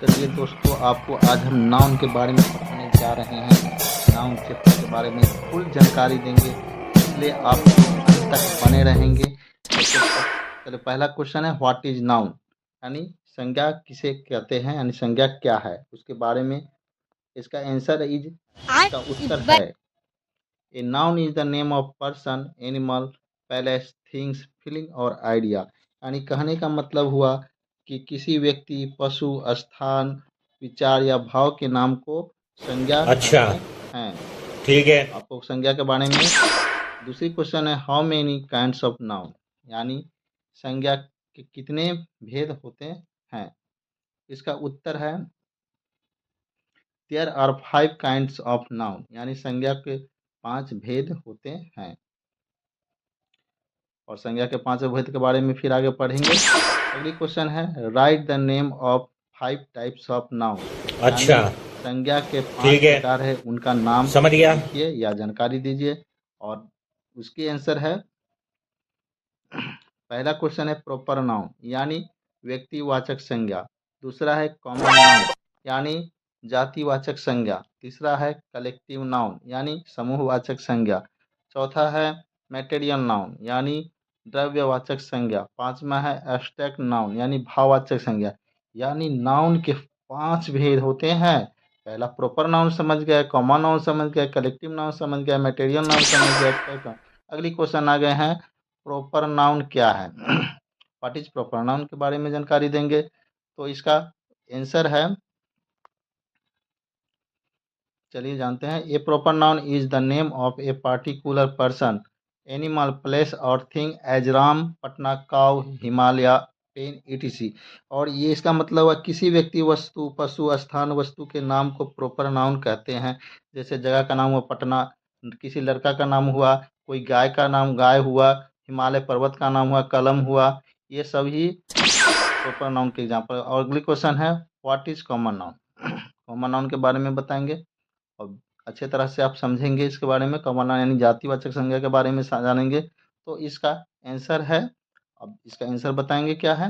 चलिए दोस्तों, आपको आज हम नाउन के बारे में बताने जा रहे हैं। नाउन चैप्टर के बारे में फुल जानकारी देंगे, इसलिए आप अंत तक बने रहेंगे। चलिए, पहला क्वेश्चन है व्हाट इज नाउन, यानी संज्ञा किसे कहते हैं, यानी संज्ञा क्या है, उसके बारे में। इसका आंसर इज, इसका उत्तर है, a noun is the name of person, animal, palace, things, feeling और आइडिया। यानी कहने का मतलब हुआ कि किसी व्यक्ति, पशु, स्थान, विचार या भाव के नाम को संज्ञा अच्छा, कहते हैं। ठीक है। आपको संज्ञा के बारे में। दूसरी क्वेश्चन है how many kinds of noun, यानी संज्ञा के कितने भेद होते हैं। इसका उत्तर है there are 5 kinds of noun, यानी संज्ञा के 5 भेद होते हैं। और संज्ञा के 5 भेद के बारे में फिर आगे पढ़ेंगे। अगली क्वेश्चन है right the name of 5 types of noun, यानी अच्छा, संज्ञा के 5 ठीक है। प्रकार है, उनका नाम समझ गया। लिखिए या जानकारी दीजिए। और उसकी आंसर है पहला क्वेश्चन है प्रॉपर नाउन, यानी व्यक्तिवाचक संज्ञा। दूसरा है कॉमन नाउन, यानी जातिवाचक संज्ञा। तीसरा है कलेक्टिव नाउन, यानी समूहवाचक संज्ञा। चौथा है मैटेरियल नाउन, यानी द्रव्यवाचक संज्ञा। पांचवा है एब्स्ट्रैक्ट नाउन, यानी भाववाचक संज्ञा। यानी नाउन के 5 भेद होते हैं। पहला प्रॉपर नाउन समझ गए, कॉमन नाउन समझ गए, कलेक्टिव नाउन समझ गए, मैटेरियल नाउन समझ गए। अगली क्वेश्चन आ गए हैं प्रॉपर नाउन क्या है। व्हाट इज प्रॉपर नाउन के बारे में जानकारी देंगे। तो इसका आंसर है, चलिए जानते हैं। A proper noun is the name of a particular person, animal, place और thing as Ram, Patna, cow, Himalaya, pen, etc. और ये इसका मतलब है किसी व्यक्ति, वस्तु, पशु, स्थान, वस्तु के नाम को प्रॉपर नाउन कहते हैं। जैसे जगह का नाम हुआ पटना, किसी लड़का का नाम हुआ, कोई गाय का नाम गाय हुआ, हिमालय पर्वत का नाम हुआ कलम हुआ। ये सभी प्रॉपर नाउन के एग्जाम्पल। और अगली क्वेश्चन है what is common noun. Common noun के बारे में बताएंगे और अच्छे तरह से आप समझेंगे इसके बारे में। कॉमन नाउन यानी जातिवाचक संज्ञा के बारे में जानेंगे। तो इसका आंसर है, अब इसका आंसर बताएंगे क्या है।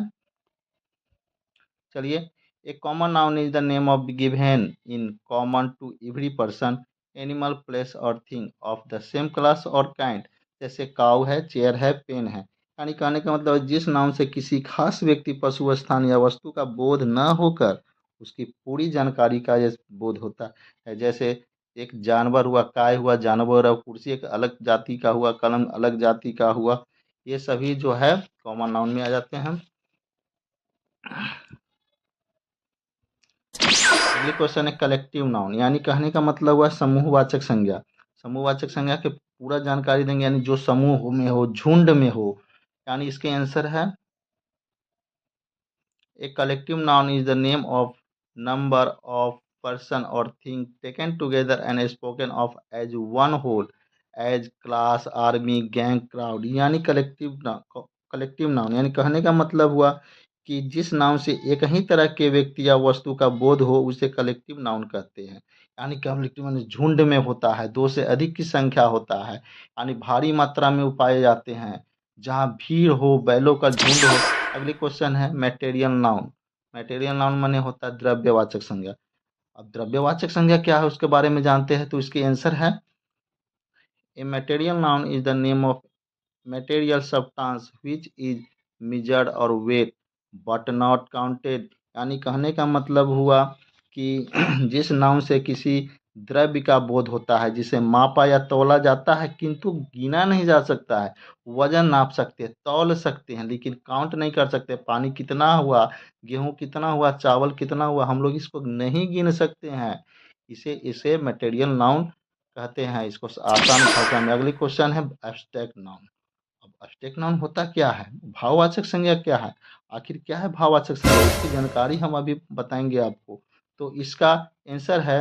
चलिए, a common noun is the name of given in common to every person, animal, place और thing of the same class और काइंड। जैसे काउ है, चेयर है, पेन है। यानी कहने का मतलब है जिस नाम से किसी खास व्यक्ति, पशु, स्थान या वस्तु का बोध न होकर उसकी पूरी जानकारी का यह बोध होता है। जैसे एक जानवर हुआ, काय हुआ जानवर, और कुर्सी एक अलग जाति का हुआ, कलम अलग जाति का हुआ। ये सभी जो है कॉमन नाउन में आ जाते हैं। अगली क्वेश्चन है कलेक्टिव नाउन, यानी कहने का मतलब हुआ समूहवाचक संज्ञा। समूहवाचक संज्ञा के पूरा जानकारी देंगे, यानी जो समूह में हो, झुंड में हो। यानी इसके आंसर है a collective noun is the name of number of person और thing taken together and spoken of as one whole, as class, army, gang, crowd. यानी कलेक्टिव नाउन यानी कहने का मतलब हुआ कि जिस नाम से एक ही तरह के व्यक्ति या वस्तु का बोध हो उसे कलेक्टिव नाउन कहते हैं। यानी कलेक्टिव यानी झुंड में होता है, 2 से अधिक की संख्या होता है, यानी भारी मात्रा में पाए जाते हैं, जहाँ भीड़ हो, बैलों का झुंड हो। अगली क्वेश्चन है मटेरियल नाउन। मटेरियल नाउन माने होता है द्रव्यवाचक संज्ञा। अब द्रव्यवाचक संज्ञा क्या है उसके बारे में जानते हैं। तो इसके आंसर है a material noun is the name of material substance which is measured or weight but not counted। यानी कहने का मतलब हुआ कि जिस नाम से किसी द्रव्य का बोध होता है, जिसे मापा या तौला जाता है किंतु गिना नहीं जा सकता है। वजन नाप सकते हैं, तौल सकते हैं, लेकिन काउंट नहीं कर सकते। पानी कितना हुआ, गेहूं कितना हुआ, चावल कितना हुआ, हम लोग इसको नहीं गिन सकते हैं। इसे इसे मटेरियल नाउन कहते हैं, इसको आसान भाषा में। अगली क्वेश्चन है एब्स्ट्रैक्ट नाउन। अब अष्टक नाउन होता क्या है, भाववाचक संज्ञा क्या है, आखिर क्या है भाववाचक संज्ञा, इसकी जानकारी हम अभी बताएंगे आपको। तो इसका आंसर है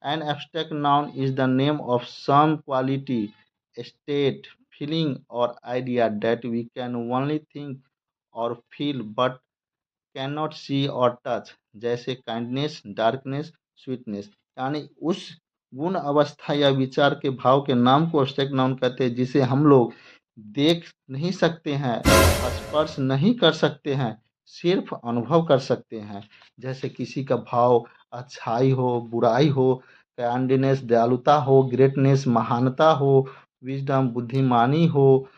an abstract noun is the name of some quality, state, feeling और idea that we can only think और feel but can not see और टच। जैसे काइंडनेस, डार्कनेस, स्वीटनेस। यानी उस गुण, अवस्था या विचार के भाव के नाम को एब्स्ट्रैक्ट नाउन कहते हैं जिसे हम लोग देख नहीं सकते हैं, स्पर्श नहीं कर सकते हैं, सिर्फ अनुभव कर सकते हैं। जैसे किसी का भाव अच्छाई हो, बुराई हो, काइंडनेस दयालुता हो, ग्रेटनेस महानता हो, विज़डम बुद्धिमानी हो,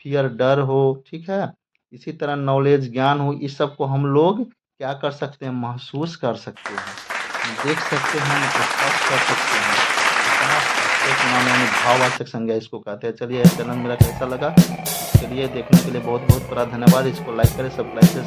फ़ियर डर हो, ठीक है? इसी तरह नॉलेज ज्ञान हो, इस सब को हम लोग क्या कर सकते हैं? महसूस कर सकते हैं, देख सकते हैं, स्पर्श कर सकते हैं। इतना प्रत्यक्ष माने यानी भाववाचक संज्ञा इसको कहते हैं। चलिए, यह चैनल मेरा कैसा लगा? इसके लिए देखने के लिए बहुत-बहुत बड़ा धन्यवाद। इसको लाइक करें, सब्सक्राइब करें।